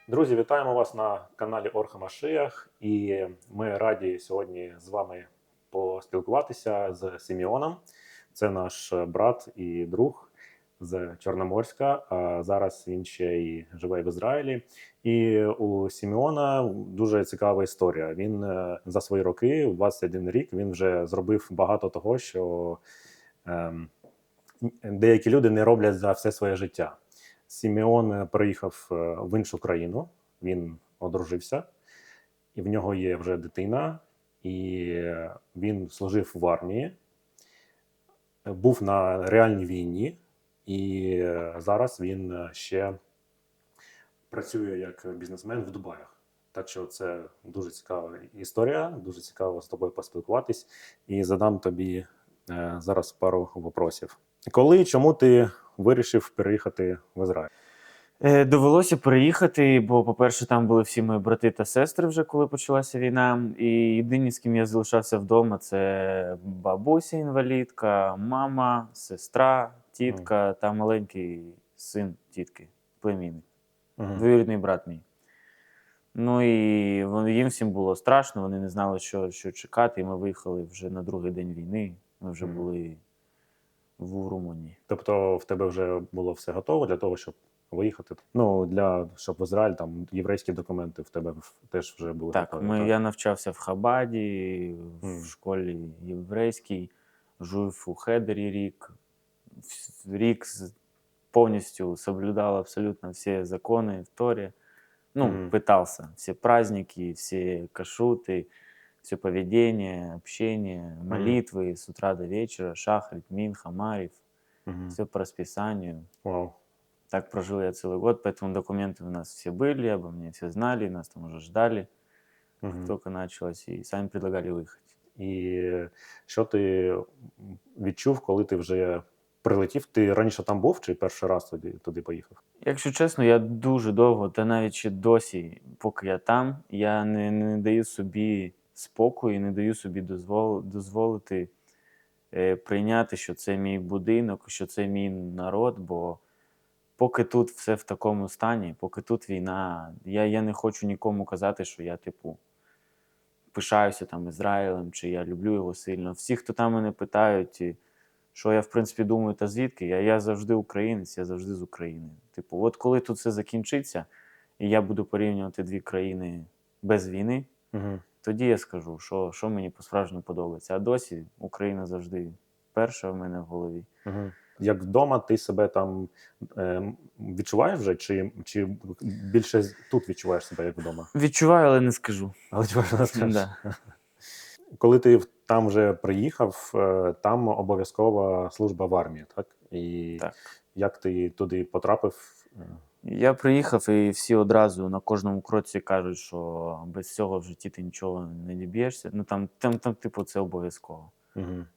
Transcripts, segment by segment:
Друзі, вітаємо вас на каналі Орха Машиях, і ми раді сьогодні з вами поспілкуватися з Сімеоном. Це наш брат і друг з Чорноморська, а зараз він ще й живе в Ізраїлі. І у Сімеона дуже цікава історія. Він за свої роки, у 21 рік, він вже зробив багато того, що деякі люди не роблять за все своє життя. Сімеон переїхав в іншу країну, він одружився, і в нього є вже дитина, і він служив в армії, був на реальній війні, і зараз він ще працює як бізнесмен в Дубаях. Так що це дуже цікава історія, дуже цікаво з тобою поспілкуватись, і задам тобі зараз пару вопросів. Коли, чому ти вирішив переїхати в Ізраїль? Довелося переїхати, бо, по-перше, там були всі мої брати та сестри вже, коли почалася війна. І єдині, з ким я залишався вдома, це бабуся інвалідка, мама, сестра, тітка та маленький син тітки, племінник, двоюрідний брат мій. Ну і їм всім було страшно, вони не знали, що чекати, і ми виїхали вже на другий день війни, ми вже були в Румунії. Тобто в тебе вже було все готово для того, щоб виїхати? Ну, щоб в Ізраїль, там, єврейські документи в тебе теж вже були Так, готові? я навчався в Хабаді, в школі єврейській, жив у Хедері рік. Рік повністю соблюдав абсолютно всі закони в Торі. Ну, пытался. Все праздники, все кашруты, все поведение, общение, молитвы с утра до вечера, шахрит, минха, марив, все по расписанию. Вау. Так прожил я целый год, поэтому документы у нас все были, обо мне все знали, нас там уже ждали, как только началось, и сами предлагали выехать. І що ти відчув, коли ти вже прилетів? Ти раніше там був чи перший раз туди поїхав? Якщо чесно, я дуже довго, та навіть ще досі, поки я там, я не даю собі спокою, не даю собі дозволити прийняти, що це мій будинок, що це мій народ, бо поки тут все в такому стані, поки тут війна, я не хочу нікому казати, що я, типу, пишаюся там Ізраїлем, чи я люблю його сильно. Всі, хто там мене питають, що я, в принципі, думаю, та звідки, я завжди українець, я завжди з України. Типу, от коли тут все закінчиться, і я буду порівнювати дві країни без війни, тоді я скажу, що мені по-справжньому подобається. А досі Україна завжди перша в мене в голові. Як вдома ти себе там відчуваєш вже, чи більше тут відчуваєш себе як вдома? Відчуваю, але не скажу. Але відчуваєш, не скажеш. Да. Коли ти там вже приїхав, там обов'язкова служба в армії, так? І Так. як ти туди потрапив? Я приїхав, і всі одразу на кожному кроці кажуть, що без цього в житті ти нічого не діб'єшся. Ну там, типу, це обов'язково.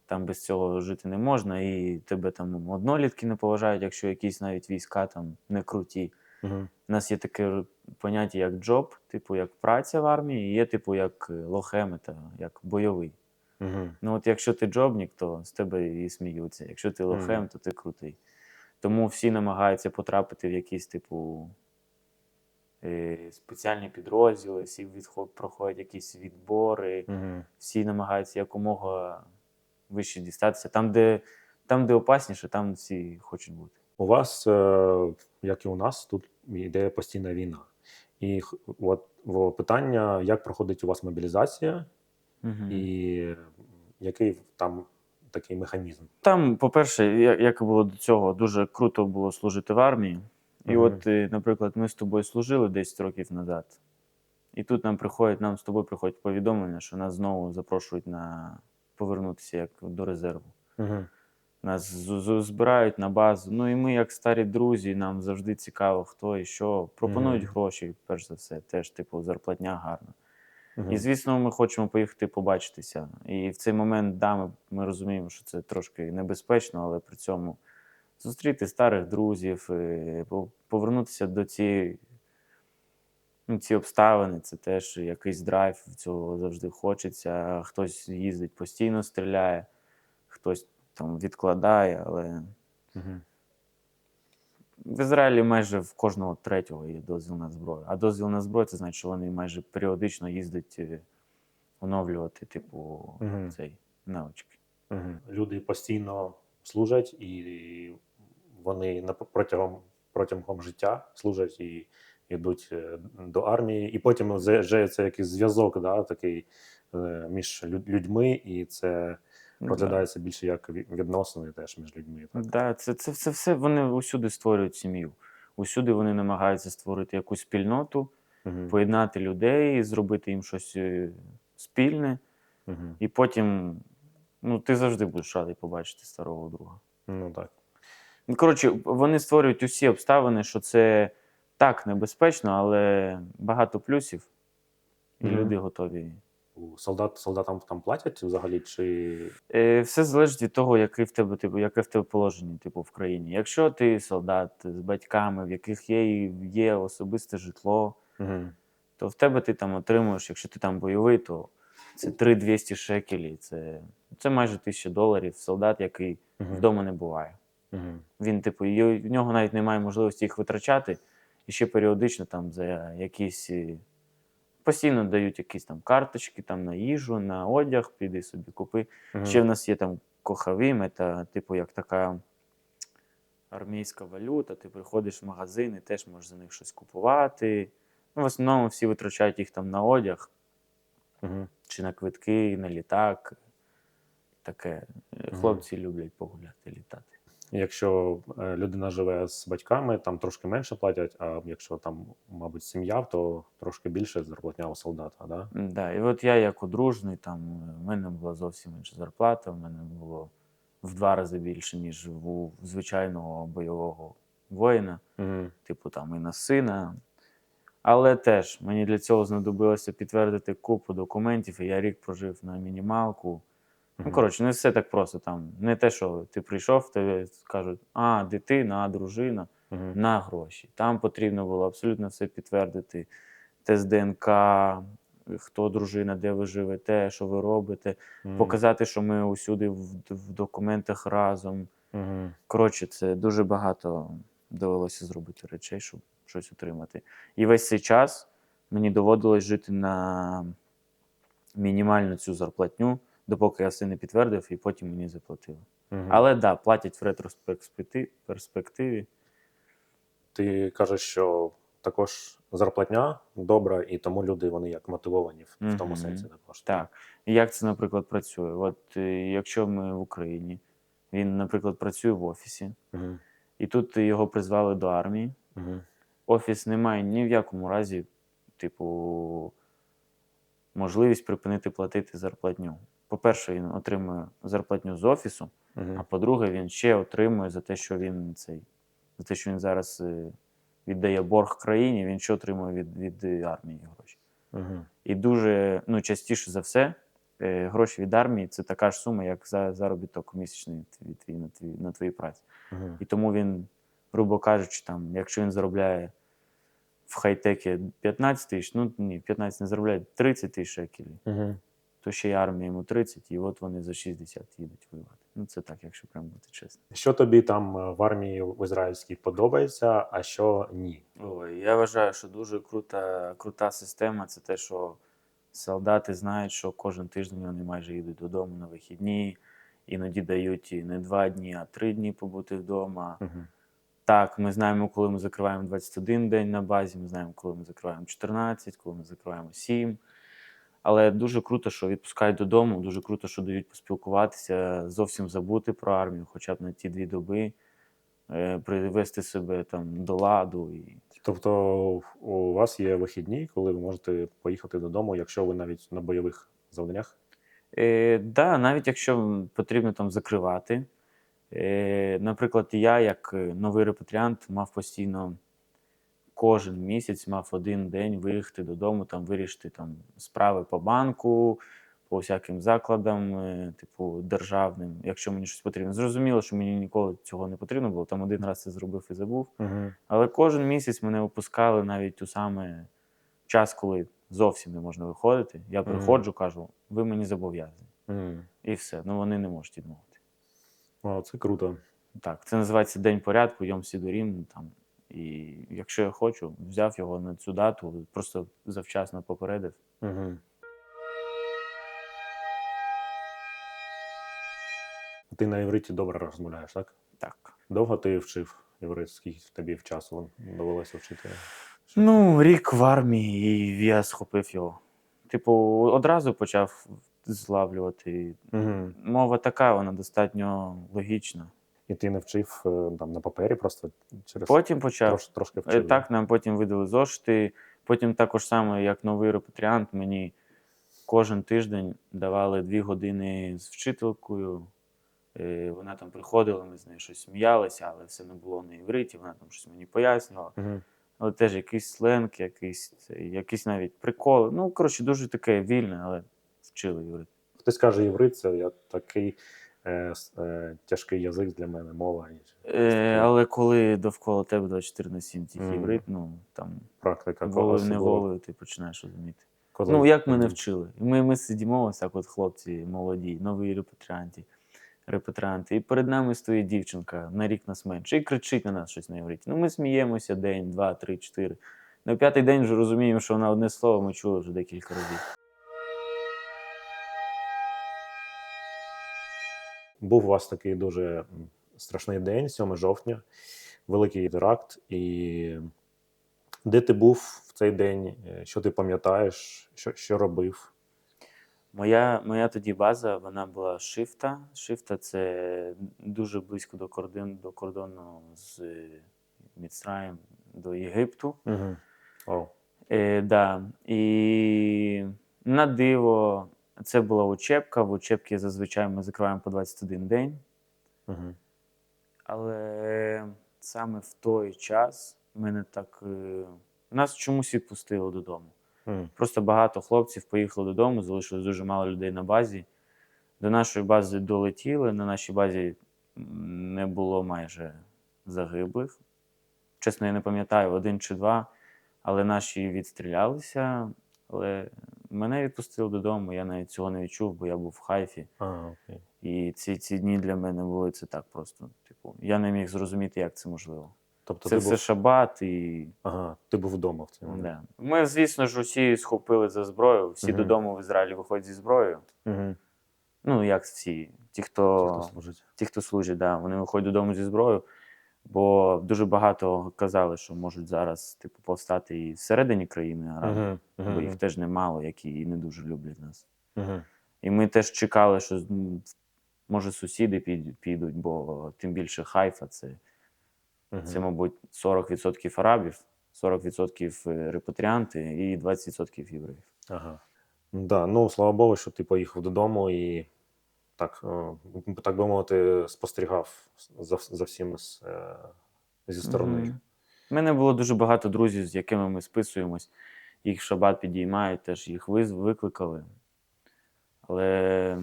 Там без цього жити не можна, і тебе там однолітки не поважають, якщо якісь навіть війська там не круті. У нас є таке поняття, як джоб, типу, як праця в армії, і є, типу, як лохем, як бойовий. Ну от якщо ти джобник, то з тебе і сміються. Якщо ти лохем, то ти крутий. Тому всі намагаються потрапити в якісь, типу, спеціальні підрозділи, всі проходять якісь відбори, всі намагаються якомога вище дістатися. Там, де опасніше, там всі хочуть бути. У вас, як і у нас, тут йде постійна війна. І от питання, як проходить у вас мобілізація, і який там такий механізм? Там, по-перше, як і було до цього, дуже круто було служити в армії. І от, наприклад, ми з тобою служили 10 років назад. І тут нам з тобою приходять повідомлення, що нас знову запрошують повернутися як до резерву. Нас збирають на базу. Ну і ми, як старі друзі, нам завжди цікаво, хто і що. Пропонують гроші, перш за все, теж, типу, зарплатня гарна. І, звісно, ми хочемо поїхати побачитися. І в цей момент, да, ми розуміємо, що це трошки небезпечно, але при цьому зустріти старих друзів, повернутися до ці обставини, це теж якийсь драйв, цього завжди хочеться. Хтось їздить, постійно стріляє, хтось там відкладає, але В Ізраїлі майже в кожного третього є дозвіл на зброю. А дозвіл на зброю це значить, що вони майже періодично їздять оновлювати, типу, Мгм. цей навички. Люди постійно служать, і вони протягом життя служать і йдуть до армії, і потім вже це якийсь зв'язок, да, такий між людьми, і це розглядається більше як відносини теж між людьми. Так? Да, це все вони усюди створюють сім'ю. Усюди вони намагаються створити якусь спільноту, Угу. поєднати людей, зробити їм щось спільне. Угу. І потім, ну, ти завжди будеш радий побачити старого друга. Ну так. Ну, коротше, вони створюють усі обставини, що це так небезпечно, але багато плюсів, і Мгм. люди готові. Солдатам там платять взагалі, чи Все залежить від того, яке в тебе положення, типу, в країні. Якщо ти солдат з батьками, в яких є особисте житло, угу. то в тебе ти там отримуєш, якщо ти там бойовий, то це 3200 шекелів, це майже $1000 солдат, який Угу. вдома не буває. Угу. Він, типу, в нього навіть немає можливості їх витрачати, і ще періодично там за якісь постійно дають якісь там карточки там на їжу, на одяг, піди собі купи. Угу. Ще в нас є там кохавім, це типу як така армійська валюта. Ти приходиш в магазин і теж можеш за них щось купувати. Ну, в основному всі витрачають їх там на одяг, Угу. чи на квитки, на літак. Таке. Хлопці люблять погуляти, літати. Якщо людина живе з батьками, там трошки менше платять, а якщо там, мабуть, сім'я, то трошки більше зарплатня у солдата, да? Да, і от я як одружний, там в мене була зовсім інша зарплата, в мене було в 2 рази більше, ніж у звичайного бойового воїна, Угу. типу там і на сина. Але теж мені для цього знадобилося підтвердити купу документів, і я рік прожив на мінімалку. Ну, коротше, не все так просто там. Не те, що ти прийшов, тобі кажуть, дитина, дружина, Угу. на гроші. Там потрібно було абсолютно все підтвердити. Тест ДНК, хто дружина, де ви живете, що ви робите. Показати, що ми усюди в документах разом. Угу. Коротше, це дуже багато довелося зробити речей, щоб щось отримати. І весь цей час мені доводилось жити на мінімальну цю зарплатню, допоки я все не підтвердив, і потім мені заплатили. Угу. Але да, платять в ретроспективі. Ти кажеш, що також зарплатня добра, і тому люди вони як мотивовані в тому Мгм. сенсі також. Так. І як це, наприклад, працює? От якщо ми в Україні, він, наприклад, працює в офісі, Угу. і тут його призвали до армії. Угу. Офіс не має ні в якому разі, типу, можливість припинити платити зарплатню. По-перше, він отримує зарплатню з офісу, а Угу. по-друге, він ще отримує за те, що він зараз віддає борг країні, він ще отримує від армії гроші. Угу. І дуже, частіше за все, гроші від армії це така ж сума, як заробіток місячний на твоїй праці. Угу. І тому він, грубо кажучи, там, якщо він заробляє в хай-текі 15 тисяч, 15 не заробляє 30 тисяч шекелів, Угу. то ще й армія йому 30, і от вони за 60 їдуть воювати. Це так, якщо прямо бути чесно. Що тобі там в армії в ізраїльській подобається, а що ні? Ой, я вважаю, що дуже крута система. Це те, що солдати знають, що кожен тиждень вони майже їдуть додому на вихідні, іноді дають і не 2 дні, а 3 дні побути вдома. Угу. Так, ми знаємо, коли ми закриваємо 21 день на базі, ми знаємо, коли ми закриваємо 14, коли ми закриваємо 7. Але дуже круто, що відпускають додому, дуже круто, що дають поспілкуватися, зовсім забути про армію, хоча б на ті 2 доби, привести себе там до ладу. Тобто у вас є вихідні, коли ви можете поїхати додому, якщо ви навіть на бойових завданнях? Да, навіть якщо потрібно там закривати. Наприклад, я, як новий репатріант, мав постійно кожен місяць мав 1 день виїхати додому, там вирішити там справи по банку, по всяким закладам, типу державним, якщо мені щось потрібно. Зрозуміло, що мені ніколи цього не потрібно було, там 1 раз це зробив і забув. Угу. Але кожен місяць мене випускали навіть у саме час, коли зовсім не можна виходити. Я приходжу, кажу, ви мені зобов'язані. Угу. І все, вони не можуть відмовити. О, це круто. Так, це називається День порядку, Йом Сідурім. Там. І якщо я хочу, взяв його на цю дату, просто завчасно попередив. Угу. Ти на івриті добре розмовляєш, так? Так. Довго ти вчив іврит? Скільки тобі в часу довелося вчити? Ну, рік в армії, і я схопив його. Типу, одразу почав злавлювати. Угу. Мова така, вона достатньо логічна. І ти не вчив там на папері, просто через Потім почав. трошки вчив. Так, нам потім видали зошити. Потім також саме, як новий репатріант, мені кожен тиждень давали 2 години з вчителькою. Вона там приходила, ми з нею щось сміялися, але все не було на івриті, вона там щось мені пояснювала. Угу. Але теж якийсь сленг, якісь навіть приколи. Ну, коротше, дуже таке вільне, але вчили іврит. Хтось каже іврит, це я такий тяжкий язик для мене, мова. Але коли довкола тебе 24/7 тільки іврит, ну, там Практика волею-неволею ти починаєш розуміти. Коли... Ну, як мене вчили. Ми сидімо, ось так от хлопці молоді, нові репатріанти, і перед нами стоїть дівчинка на рік нас менше, і кричить на нас щось на івриті. Ну, ми сміємося день, 2, 3, 4. На 5-й день вже розуміємо, що вона одне слово ми чули вже декілька разів. Був у вас такий дуже страшний день, 7 жовтня, великий теракт. І де ти був в цей день? Що ти пам'ятаєш? Що робив? Моя тоді база, вона була Шифта. Шифта – це дуже близько до кордону з Міцраєм, до Єгипту. Угу. О. Да. І на диво, це була учебка. В учебці зазвичай ми закриваємо по 21 день. Угу. Але саме в той час мене так... Нас чомусь відпустили додому. Просто багато хлопців поїхали додому, залишилось дуже мало людей на базі. До нашої бази долетіли, на нашій базі не було майже загиблих. Чесно, я не пам'ятаю, 1 чи 2, але наші відстрілялися. Але мене відпустили додому, я навіть цього не відчув, бо я був в Хайфі. Окей. І ці дні для мене були це так просто. Типу, я не міг зрозуміти, як це можливо. Тобто це все шабат і... Ага, ти був вдома в цей момент. Да. Ми, звісно ж, усі схопили за зброю. Всі додому в Ізраїлі виходять зі зброєю. Ну, як всі. Ті, хто служить, да, вони виходять додому зі зброєю. Бо дуже багато казали, що можуть зараз типу, повстати і всередині країни араби. Бо їх теж немало, які і не дуже люблять нас. І ми теж чекали, що може сусіди підуть, бо тим більше Хайфа – це, мабуть, 40% арабів, 40% репатріанти і 20% євреїв. Ага. Да, ну, слава Богу, що ти поїхав додому і, так би мовити, спостерігав за всім зі сторони. У мене було дуже багато друзів, з якими ми списуємось. Їх в шабат підіймають, теж їх викликали. Але,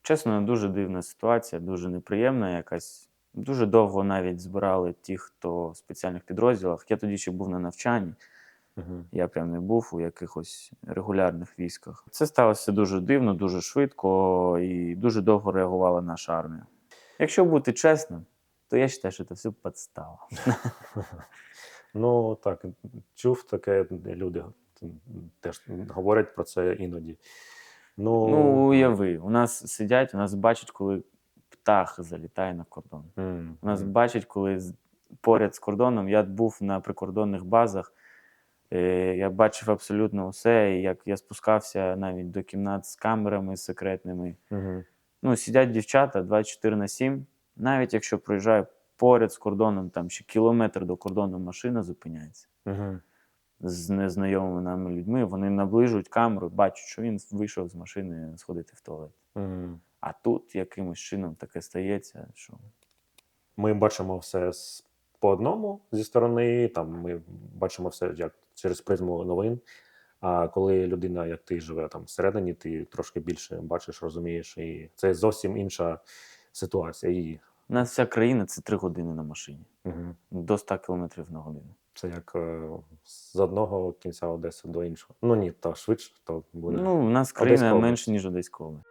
чесно, дуже дивна ситуація, дуже неприємна якась. Дуже довго навіть збирали ті, хто в спеціальних підрозділах. Я тоді ще був на навчанні. Я прям не був у якихось регулярних військах. Це сталося дуже дивно, дуже швидко і дуже довго реагувала наша армія. Якщо бути чесним, то я вважаю, що це все підстава. Ну, так, чув таке, люди теж говорять про це іноді. Ну, уяви, у нас сидять, у нас бачать, коли птах залітає на кордон. У нас бачать, коли поряд з кордоном, я був на прикордонних базах, я бачив абсолютно усе, як я спускався навіть до кімнат з камерами секретними. Ну, сидять дівчата 24/7, навіть якщо проїжджає поряд з кордоном, там ще кілометр до кордону машина зупиняється. З незнайомими нами людьми, вони наближують камеру, бачать, що він вийшов з машини сходити в туалет. А тут якимось чином таке стається, що... Ми бачимо все по одному зі сторони, там ми бачимо все як через призму новин. А коли людина, як ти, живе там всередині, ти трошки більше бачиш, розумієш, і це зовсім інша ситуація. У нас вся країна – це 3 години на машині. До 100 км на годину. Це як з одного кінця Одеси до іншого. Ну ні, то швидше, то буде. Ну, у нас країна менше, ніж Одеська область.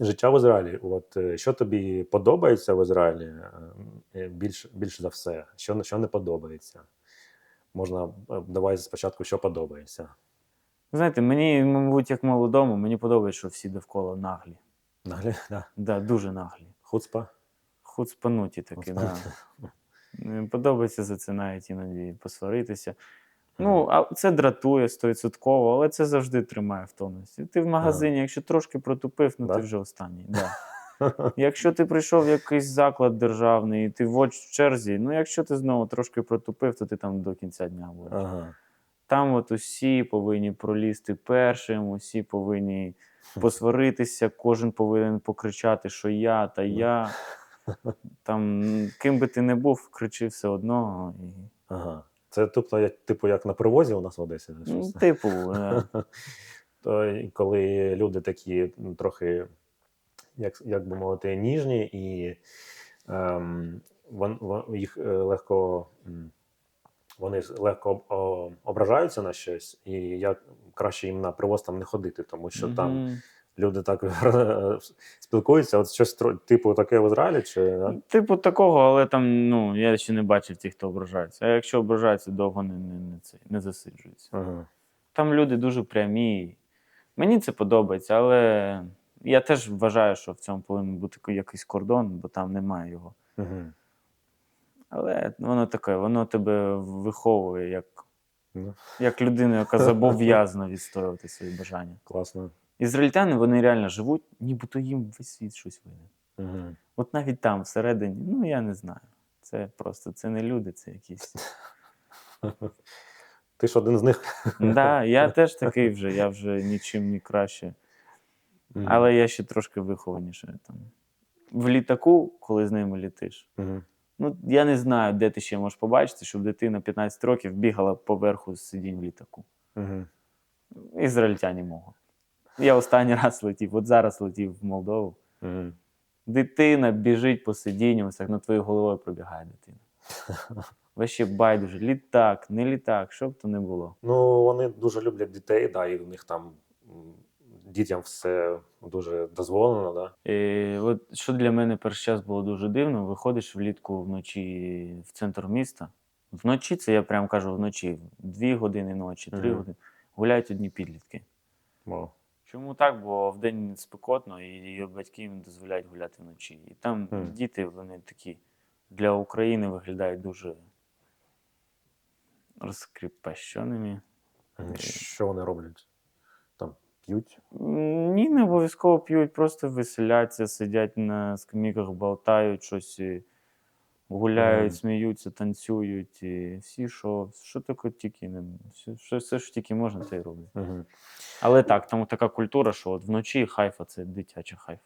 Життя в Ізраїлі. От що тобі подобається в Ізраїлі більш за все? Що не подобається? Можна давай спочатку, що подобається. Знаєте, мені, мабуть, як молодому, мені подобається, що всі довкола наглі. Наглі, да. Да, дуже наглі. Хуцпа. Хуцпануті такі, да. Мені подобається за це навіть іноді посваритися. Ну, а це дратує 100%, але це завжди тримає в тонусі. Ти в магазині, якщо трошки протупив, ну Да? ти вже останній. Да. Якщо ти прийшов в якийсь заклад державний, і ти в черзі, ну якщо ти знову трошки протупив, то ти там до кінця дня будеш. Ага. Там от усі повинні пролізти першим, усі повинні посваритися, кожен повинен покричати, що я та я. Там, ким би ти не був, кричи все одно. І... Ага. Це типу як на привозі у нас в Одесі? Ну, типу, То, коли люди такі трохи, як би мовити, ніжні, і їх легко, вони легко ображаються на щось, і як краще їм на привоз там не ходити, тому що там люди так спілкуються. От щось типу таке в Ізраїлі? Чи... Типу такого, але там, ну, я ще не бачив тих, хто ображається. А якщо ображаються, довго не засиджуються. Ага. Там люди дуже прямі. Мені це подобається, але я теж вважаю, що в цьому повинен бути якийсь кордон, бо там немає його. Угу. Але воно таке, воно тебе виховує Ну. як людину, яка зобов'язана відстоювати свої бажання. Класно. Ізраїльтяни, вони реально живуть, нібито їм весь світ щось винен. Угу. От навіть там, всередині, ну я не знаю. Це просто, це не люди, це якісь. Ти ж один з них. Да, я теж такий вже, я вже нічим не краще. Але я ще трошки вихованіше. Там. В літаку, коли з ними літиш, ну я не знаю, де ти ще можеш побачити, щоб дитина 15 років бігала поверху з сидінь в літаку. Ізраїльтяні можуть. Я останній раз летів, от зараз летів в Молдову. Дитина біжить по сидінню, ось так над твоєю головою пробігає дитина. Ваще байдуже, літак, не літак, що б то не було. Ну, вони дуже люблять дітей, да, і у них там дітям все дуже дозволено, да. От що для мене перший час було дуже дивно, виходиш влітку вночі в центр міста. Вночі, це я прям кажу вночі, 2 години ночі, 3 години, гуляють одні підлітки. Wow. Чому так? Бо вдень спекотно, і батьки їм дозволяють гуляти вночі. І там діти, вони такі для України виглядають дуже розкріпощеними. Що вони роблять? Там п'ють? Ні, не обов'язково п'ють, просто веселяться, сидять на скамейках, болтають щось, гуляють, сміються, танцюють. І всі, що таке тільки не все ж тільки можна, це й роблять. Але так, там така культура, що от вночі хайфа – це дитяча хайфа.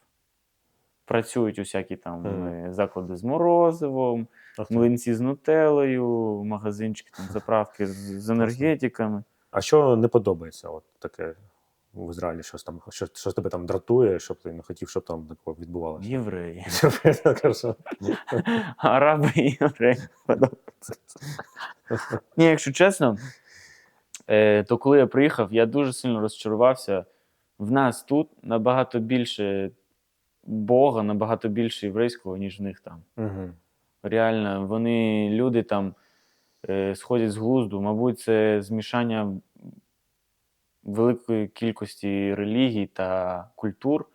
Працюють усякі там заклади з морозивом, млинці з нутеллою, магазинчики, там, заправки з енергетиками. А що не подобається от таке в Ізраїлі? Що тебе там дратує, щоб ти не хотів, щоб там такого відбувалося? Євреї. Араби і євреї подобаються. Ні, якщо чесно, то коли я приїхав, я дуже сильно розчарувався. В нас тут набагато більше Бога, набагато більше єврейського, ніж в них там. Реально, люди там сходять з глузду. Мабуть, це змішання великої кількості релігій та культур,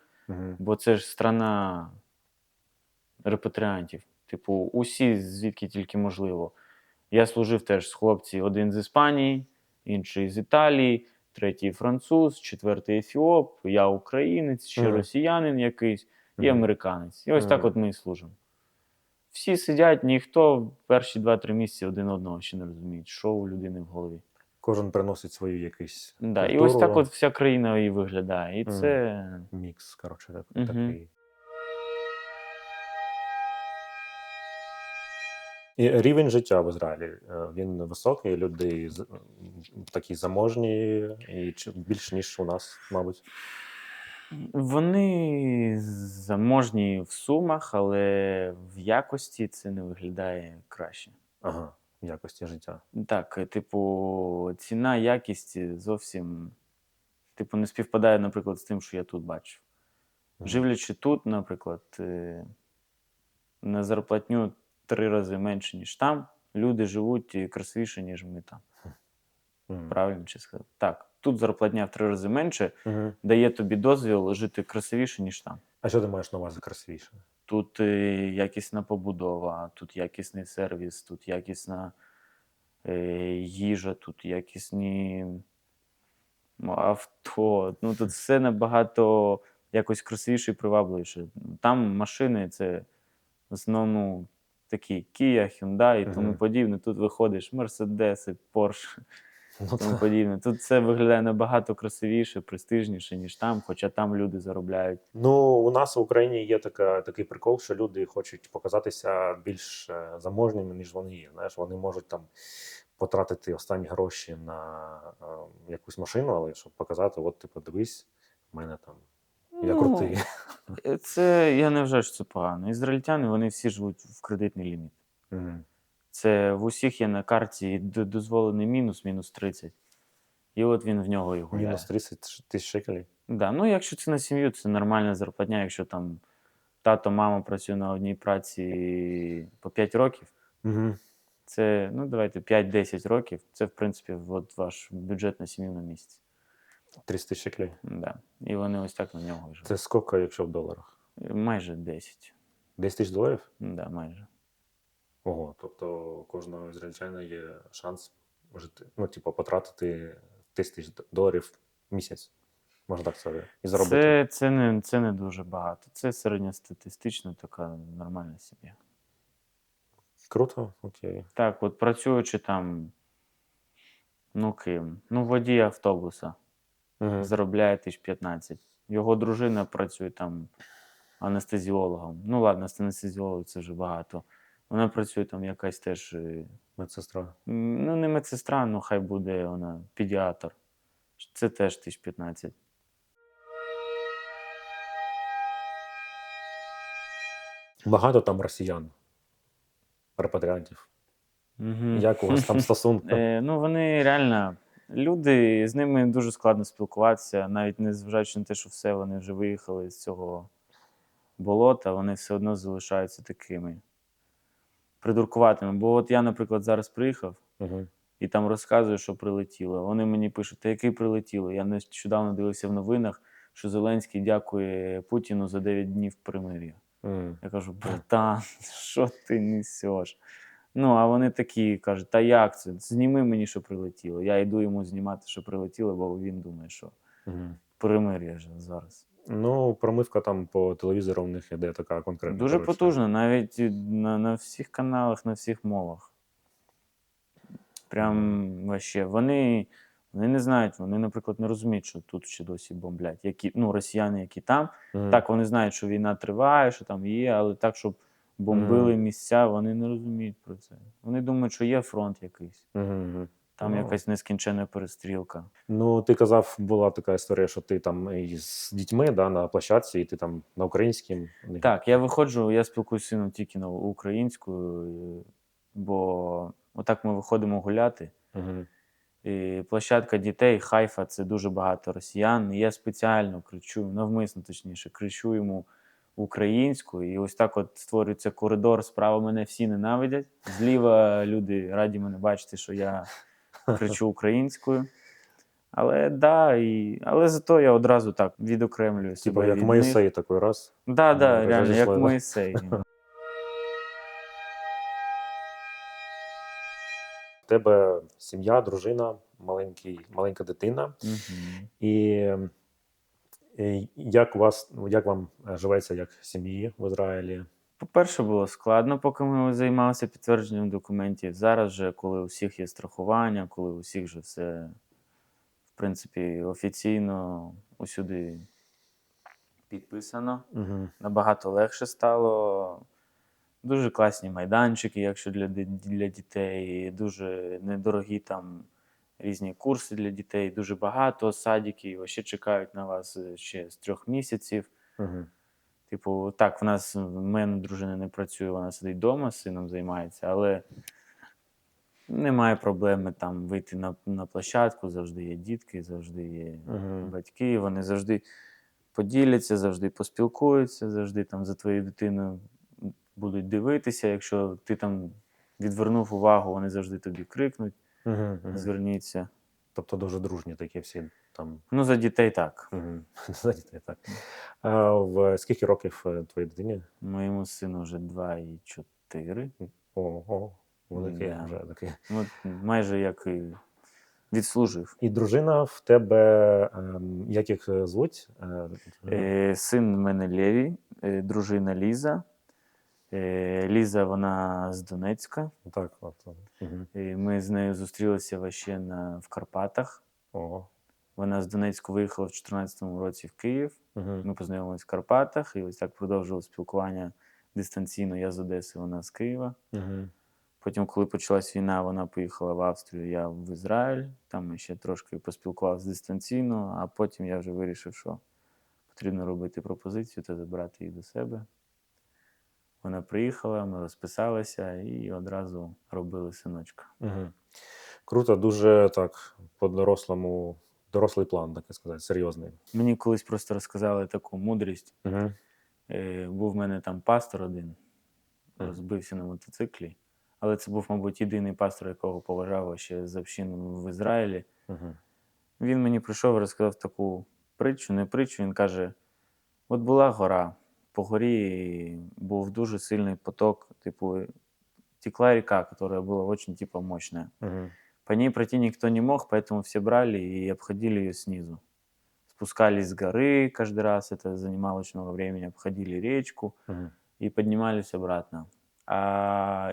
бо це ж страна репатріантів. Типу, усі звідки тільки можливо. Я служив теж з хлопців, один з Іспанії, інший з Італії, третій француз, четвертий ефіоп, я українець, ще росіянин якийсь і американець. І ось так от ми і служимо. Всі сидять, ніхто перші 2-3 місяці один одного ще не розуміє, що у людини в голові. Кожен приносить свою якусь культуру. І ось так от вся країна і виглядає. І це... Мікс, коротше, такий. І рівень життя в Ізраїлі, він високий, люди такі заможні, і більш ніж у нас, мабуть. Вони заможні в сумах, але в якості це не виглядає краще. Ага, в якості життя. Так, типу, ціна, якість зовсім, типу, не співпадає, наприклад, з тим, що я тут бачив. Живлячи тут, наприклад, на зарплатню 3 рази менше, ніж там, люди живуть красивіше, ніж ми там. Мгм. Правильно чи сказав? Так, тут зарплатня в 3 рази менше, Мгм. дає тобі дозвіл жити красивіше, ніж там. А що ти маєш на увазі красивіше? Тут якісна побудова, тут якісний сервіс, тут якісна їжа, тут якісні авто. Ну, тут все набагато якось красивіше і привабливіше. Там машини це в основному такі Kia, Hyundai і тому Мгм. подібне. Тут виходиш Мерседеси, Porsche. Ну, Тому та. подібне. Тут це виглядає набагато красивіше, престижніше, ніж там, хоча там люди заробляють. Ну, у нас в Україні є такий прикол, що люди хочуть показатися більш заможними, ніж вони є. Знаєш, вони можуть там потратити останні гроші на якусь машину, але щоб показати, от, типу, дивись, в мене там, я крутий. Це я не вважаю, що це погано. Ізраїльтяни, вони всі живуть в кредитний ліміт. Мгм. Це в усіх є на карті дозволений мінус 30. І от він в нього і гуляє. Мінус 30 тисяч шекелей. Да. Ну, якщо це на сім'ю, це нормальна зарплатня. Якщо там тато, мама працює на одній праці по 5 років, Угу. це, ну, давайте 5-10 років, це, в принципі, от ваш бюджет на сім'ю на місяць. 30 тисяч шекелей. Да. І вони ось так на нього живуть. Це скільки, якщо в доларах? Майже 10. 10 тисяч доларів? Да, майже. Ого, тобто у кожного ізраїльтянина є шанс жити, ну, типу, потратити 10 тисяч доларів в місяць. Можна так сказати. І заробити. Це не дуже багато. Це середньостатистична така нормальна сім'я. Круто, окей. Так, от працюючи там, ну ким? Ну, водій автобуса Угу. заробляє 15 000. Його дружина працює там анестезіологом. Ну ладно, анестезіолог це вже багато. Вона працює там якась теж, Медсестра. ну не медсестра, ну хай буде вона педіатр. Це теж 15 000. Багато там росіян, репатріантів. Мгм. Як у вас там стосунки? Ну, вони реально люди, з ними дуже складно спілкуватися, навіть незважаючи на те, що все, вони вже виїхали з цього болота, вони все одно залишаються такими придуркуватими. Бо от я, наприклад, зараз приїхав Угу. і там розказую, що прилетіло. Вони мені пишуть, та який прилетіло? Я нещодавно дивився в новинах, що Зеленський дякує Путіну за 9 днів примир'я. Я кажу, братан, що ти несеш? Ну, а вони такі кажуть, та як це? Зніми мені, що прилетіло. Я йду йому знімати, що прилетіло, бо він думає, що Угу. перемир'я ж зараз. Ну, промивка там по телевізору у них іде така конкретна. Дуже коротше. потужно, навіть на всіх каналах, на всіх мовах. Прям вообще. Вони не знають, вони, наприклад, не розуміють, що тут ще досі бомблять. Росіяни, які там. Мгм. Так, вони знають, що війна триває, що там є, але так, щоб бомбили місця, вони не розуміють про це. Вони думають, що є фронт якийсь. Мгм. Там Ну. якась нескінченна перестрілка. Ну, ти казав, була така історія, що ти там із дітьми, да, на площадці, і ти там на українській. Так, я виходжу, я спілкуюся з сином тільки на українською, бо отак ми виходимо гуляти. Угу. І площадка дітей, Хайфа, це дуже багато росіян. І я спеціально кричу, навмисно точніше, кричу йому українською. І ось так от створюється коридор. Справа мене всі ненавидять. Зліва люди раді мене бачити, що я кричу українською. Але але зато я одразу так відокремлюю себе Типа як від Моїсей них. такий раз. Да, реально, як розійшли, да? Моїсей. В тебе сім'я, дружина, маленька дитина. Мгм. І як вам живеться як сім'ї в Ізраїлі? По-перше, було складно, поки ми займалися підтвердженням документів. Зараз же, коли у всіх є страхування, коли у всіх вже все, в принципі, офіційно усюди підписано, Угу. набагато легше стало. Дуже класні майданчики, якщо для дітей, дуже недорогі там різні курси для дітей, дуже багато садиків, ще чекають на вас ще з 3 місяців. Угу. Типу, так, в мене дружина не працює, вона сидить вдома, з сином займається, але немає проблеми там вийти на площадку, завжди є дітки, завжди є Угу. батьки, вони завжди поділяться, завжди поспілкуються, завжди там за твоєю дитиною будуть дивитися. Якщо ти там відвернув увагу, вони завжди тобі крикнуть, Мгм, мгм. зверніться. Тобто дуже дружні такі всі там. Ну, за дітей так. Мгм. За дітей, так. А в скільки років твоїй дитині? Моєму сину вже 2 і 4. Ого, великий Да. вже такий. Ну, майже як і відслужив. І дружина в тебе, як їх звуть? Син в мене Лєвій, дружина Ліза. Ліза, вона з Донецька. Так, от. Мгм. І ми з нею зустрілися в Карпатах. Ого. Вона з Донецьку виїхала в 2014 році в Київ. Мгм. Ми познайомилися в Карпатах, і ось так продовжили спілкування дистанційно. Я з Одеси, вона з Києва. Мгм. Потім, коли почалась війна, вона поїхала в Австрію, я в Ізраїль. Там ми ще трошки поспілкувалися дистанційно, а потім я вже вирішив, що потрібно робити пропозицію та забрати її до себе. Вона приїхала, ми розписалися і одразу робили синочка. Мгм. Круто, дуже так по-дорослому, дорослий план, так сказати, серйозний. Мені колись просто розказали таку мудрість. Мгм. Був в мене там пастор один, Мгм. розбився на мотоциклі. Але це був, мабуть, єдиний пастор, якого поважав ще з общин в Ізраїлі. Мгм. Він мені прийшов і розказав таку притчу, не притчу. Він каже: от була гора, по горі був дуже сильний поток, типу, текла река, которая была очень, типа, мощная. Мгм. По ней пройти никто не мог, поэтому все брали и обходили ее снизу. Спускались с горы каждый раз, это занимало очень много времени, обходили речку Мгм. и поднимались обратно.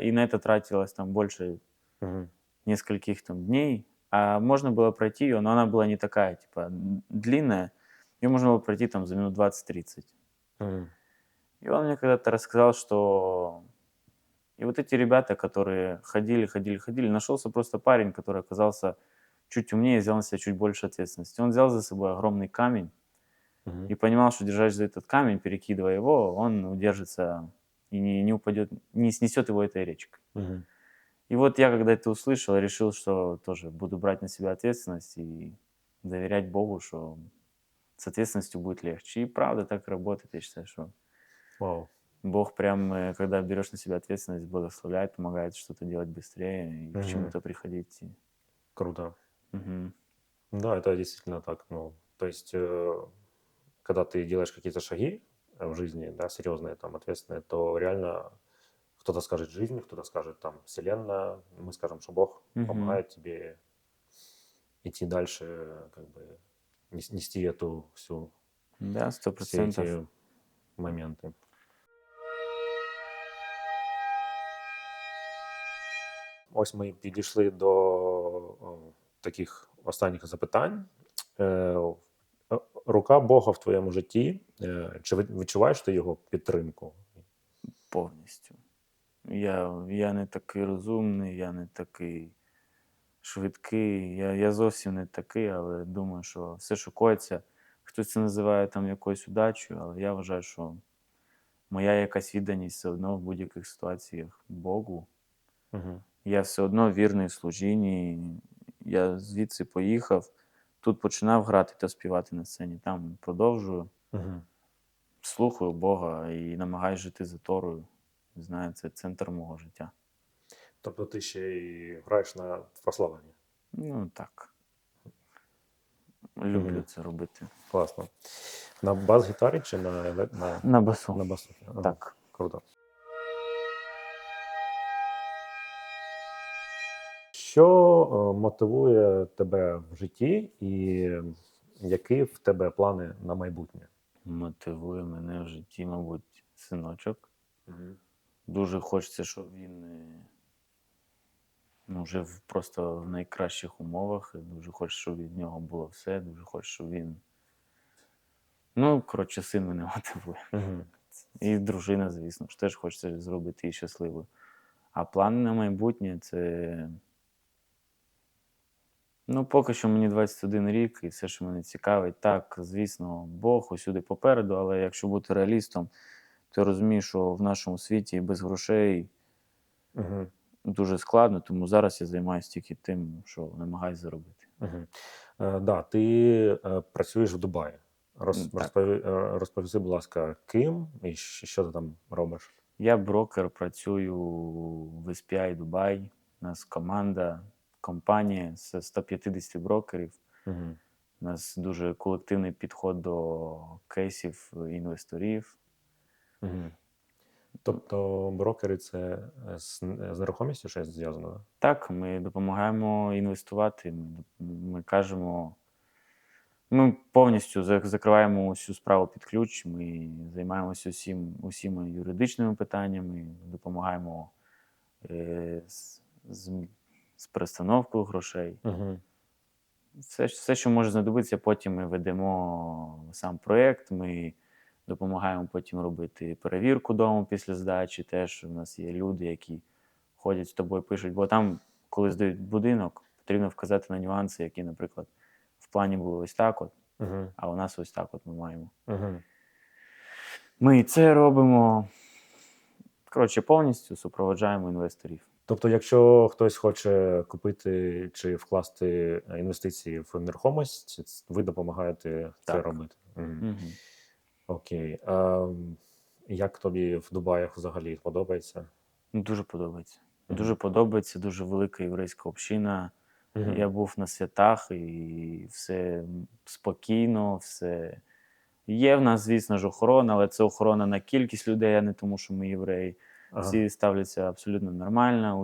И на это тратилось там больше Мгм. нескольких там дней. А можно было пройти ее, но она была не такая, типа, длинная. Ее можно было пройти там за минут 20-30. Мгм. И он мне когда-то рассказал, что и вот эти ребята, которые ходили, нашелся просто парень, который оказался чуть умнее, взял на себя чуть больше ответственности. Он взял за собой огромный камень Мгм. и понимал, что держась за этот камень, перекидывая его, он удержится и не упадет, не снесет его этой речкой. Мгм. И вот я, когда это услышал, решил, что тоже буду брать на себя ответственность и доверять Богу, что с ответственностью будет легче. И правда так и работает, я считаю, что Вау. Бог прям, когда берешь на себя ответственность, благословляет, помогает что-то делать быстрее и к Мгм. чему-то приходить. Круто. Мгм. Да, это действительно так. Ну, то есть, когда ты делаешь какие-то шаги в жизни, да, серьезные, там, ответственные, то реально кто-то скажет жизнь, кто-то скажет там вселенная, мы скажем, что Бог Мгм. помогает тебе идти дальше, как бы нести эту всю, Да, все 100%. эти моменты. Ось ми підійшли до таких останніх запитань. Е, Рука Бога в твоєму житті. Чи відчуваєш ти його підтримку? Повністю. Я не такий розумний, я не такий швидкий, я зовсім не такий, але думаю, що все, що коїться, хтось це називає там якоюсь удачею, але я вважаю, що моя якась відданість все одно в будь-яких ситуаціях Богу. Угу. Я все одно вірний в служінні. Я звідси поїхав, тут починав грати та співати на сцені, там продовжую, Угу. слухаю Бога і намагаюсь жити за Торою. Не знаю, це центр мого життя. Тобто ти ще й граєш на прославленні? Ну так. Люблю Угу. це робити. Класно. На бас-гітарі чи На басу. на басу? Ага. Так. Круто. Що мотивує тебе в житті і які в тебе плани на майбутнє? Мотивує мене в житті, мабуть, синочок. Угу. Дуже хочеться, щоб він жив просто в найкращих умовах. Дуже хочу, щоб від нього було все. Дуже хочу, щоб він. Ну, коротше, син мене мотивує. Угу. І дружина, звісно ж, теж хочеться зробити її щасливою. А плани на майбутнє це. Ну, поки що мені 21 рік, і все, що мене цікавить, так, звісно, Бог усюди попереду, але якщо бути реалістом, то я розумію, що в нашому світі без грошей Угу. дуже складно, тому зараз я займаюся тільки тим, що намагаюся заробити. Угу. Да, ти працюєш в Дубаї. Так. Розповіси, будь ласка, ким і що ти там робиш? Я брокер, працюю в SPI Дубай. У нас команда, компанія з 150 брокерів. Угу. У нас дуже колективний підход до кейсів інвесторів. Угу. Тобто брокери це з нерухомістю щось зв'язано? Да? Так, ми допомагаємо інвестувати. Ми кажемо, ми повністю закриваємо усю справу під ключ. Ми займаємося усіма юридичними питаннями, допомагаємо з перестановкою грошей. Угу. Все, що може знадобитися, потім ми ведемо сам проєкт, ми допомагаємо потім робити перевірку дому після здачі. Теж у нас є люди, які ходять з тобою, пишуть, бо там, коли здають будинок, потрібно вказати на нюанси, які, наприклад, в плані були ось так от, Угу. а у нас ось так от ми маємо. Угу. Ми і це робимо. Коротше, повністю супроводжаємо інвесторів. Тобто, якщо хтось хоче купити чи вкласти інвестиції в нерухомість, ви допомагаєте це Так. робити? Угу. Угу. Окей. Як тобі в Дубаях взагалі подобається? Дуже подобається. Мгм. Дуже подобається, дуже велика єврейська община. Угу. Я був на святах, і все спокійно, все. Є в нас, звісно ж, охорона, але це охорона на кількість людей, а не тому, що ми євреї. Ага. Всі ставляться абсолютно нормально,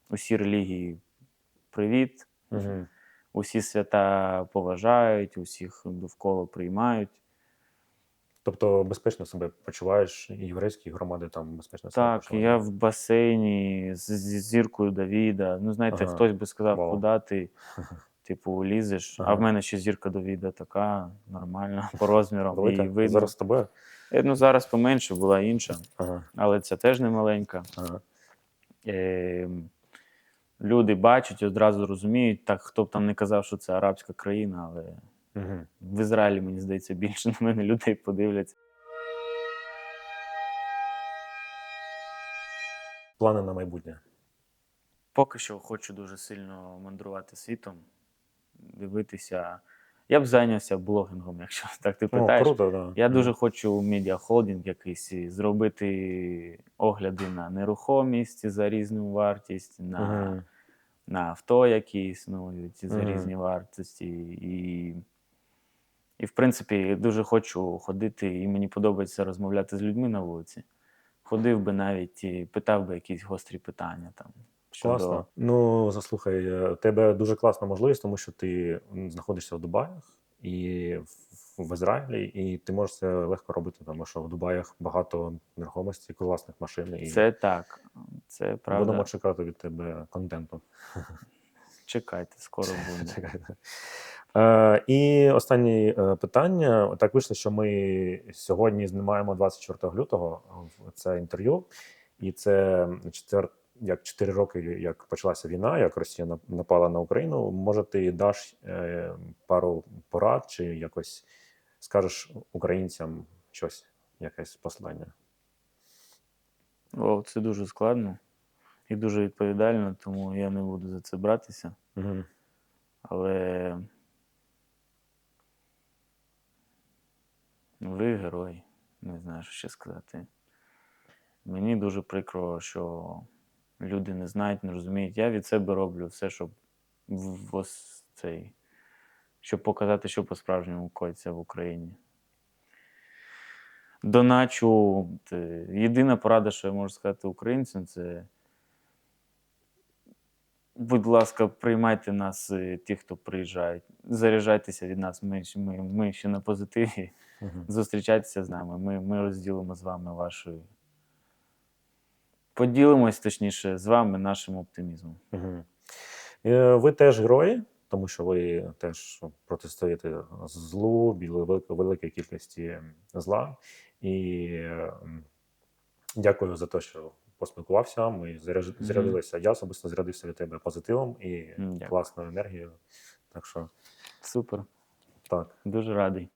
усі релігії привіт, Угу. усі свята поважають, усіх довкола приймають. Тобто безпечно себе почуваєш, і єврейські громади там безпечно себе Так, почувають? я в басейні зі зіркою Давіда. Ну, знаєте, Ага. хтось би сказав, Вау. куди ти, типу, лізеш. А Ага. в мене ще зірка Давіда така, нормальна, по розмірам. І Велика? видно. Зараз з тобою? Ну, зараз поменше, була інша, Ага. але ця теж не маленька. Ага. Люди бачать і одразу розуміють, так, хто б там не казав, що це арабська країна, але Угу. в Ізраїлі, мені здається, більше на мене людей подивляться. Плани на майбутнє? Поки що хочу дуже сильно мандрувати світом, дивитися. Я б зайнявся блогінгом, якщо так ти О, питаєш. круто, да. Я дуже хочу медіахолдинг якийсь і зробити огляди на нерухомість за різну вартість, Угу. на авто, які існують за Мгм. різні вартості. І, в принципі, дуже хочу ходити, і мені подобається розмовляти з людьми на вулиці. Ходив би навіть і питав би якісь гострі питання там. Класно. Ну, заслухай, у тебе дуже класна можливість, тому що ти знаходишся в Дубаях і в Ізраїлі, і ти можеш це легко робити, тому що в Дубаях багато нерухомості, класних машин. І Це так, це правда. будемо чекати від тебе контенту. Чекайте, скоро буде. Чекайте. І останнє питання. Так вийшло, що ми сьогодні знімаємо 24 лютого це інтерв'ю, і це 4 роки, як почалася війна, як Росія напала на Україну. Може, ти даш пару порад чи якось скажеш українцям щось, якесь послання? О, це дуже складно і дуже відповідально, тому я не буду за це братися. Угу. Але ви герой, не знаю, що ще сказати. Мені дуже прикро, що люди не знають, не розуміють. Я від себе роблю все, щоб щоб показати, що по-справжньому коїться в Україні. Доначу. Єдина порада, що я можу сказати українцям, це будь ласка, приймайте нас, ті, хто приїжджають. Заряджайтеся від нас, ми ще на позитиві. Угу. Зустрічайтеся з нами, ми розділимо з вами вашою. Поділимось, точніше, з вами нашим оптимізмом. Угу. Ви теж герої, тому що ви теж протистоїте злу, великій кількості зла. І дякую за те, що поспілкувався. Ми зарядилися. Я особисто зарядився від тебе позитивом і Дякую. класною енергією. Так що Супер. так. Дуже радий.